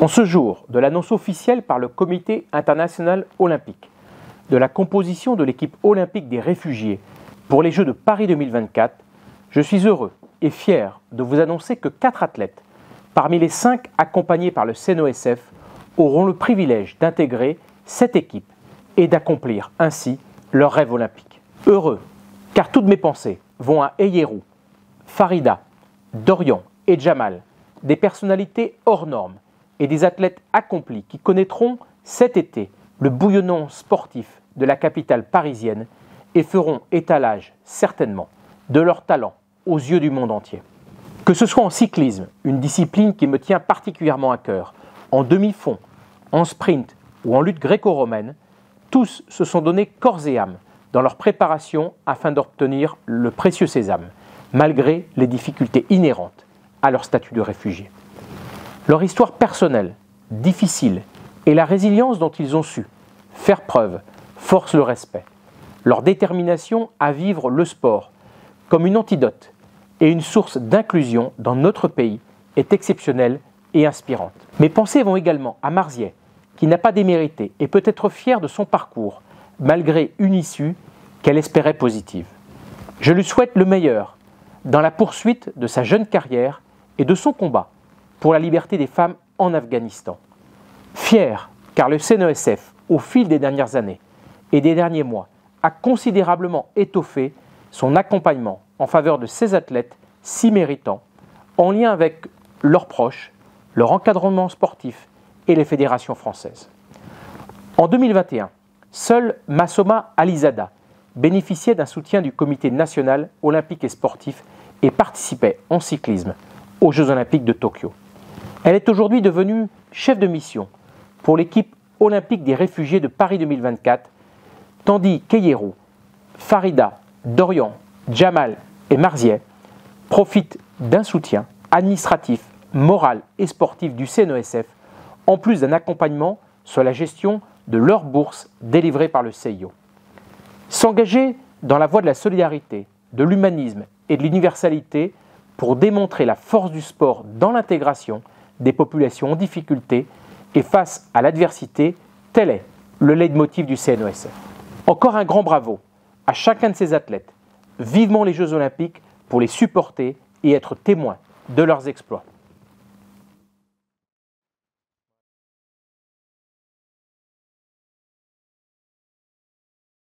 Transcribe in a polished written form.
En ce jour de l'annonce officielle par le Comité international olympique de la composition de l'équipe olympique des réfugiés pour les Jeux de Paris 2024, je suis heureux et fier de vous annoncer que 4 athlètes, parmi les 5 accompagnés par le CNOSF, auront le privilège d'intégrer cette équipe et d'accomplir ainsi leur rêve olympique. Heureux, car toutes mes pensées vont à Eyerou, Farida, Dorian et Jamal, des personnalités hors normes et des athlètes accomplis qui connaîtront cet été le bouillonnement sportif de la capitale parisienne et feront étalage, certainement, de leur talent aux yeux du monde entier. Que ce soit en cyclisme, une discipline qui me tient particulièrement à cœur, en demi-fond, en sprint ou en lutte gréco-romaine, tous se sont donnés corps et âme dans leur préparation afin d'obtenir le précieux sésame, malgré les difficultés inhérentes à leur statut de réfugié. Leur histoire personnelle, difficile, et la résilience dont ils ont su faire preuve forcent le respect. Leur détermination à vivre le sport comme une antidote et une source d'inclusion dans notre pays est exceptionnelle et inspirante. Mes pensées vont également à Marzieh, qui n'a pas démérité et peut être fière de son parcours, malgré une issue qu'elle espérait positive. Je lui souhaite le meilleur dans la poursuite de sa jeune carrière et de son combat pour la liberté des femmes en Afghanistan. Fier, car le CNOSF, au fil des dernières années et des derniers mois, a considérablement étoffé son accompagnement en faveur de ces athlètes si méritants, en lien avec leurs proches, leur encadrement sportif et les fédérations françaises. En 2021, seule Massoma Alizada bénéficiait d'un soutien du Comité national olympique et sportif et participait en cyclisme aux Jeux olympiques de Tokyo. Elle est aujourd'hui devenue chef de mission pour l'équipe olympique des réfugiés de Paris 2024, tandis qu'Eyerou, Farida, Dorian, Jamal et Marzieh profitent d'un soutien administratif, moral et sportif du CNOSF, en plus d'un accompagnement sur la gestion de leurs bourses délivrées par le CIO. S'engager dans la voie de la solidarité, de l'humanisme et de l'universalité pour démontrer la force du sport dans l'intégration des populations en difficulté et face à l'adversité, tel est le leitmotiv du CNOSF. Encore un grand bravo à chacun de ces athlètes. Vivement les Jeux Olympiques pour les supporter et être témoins de leurs exploits.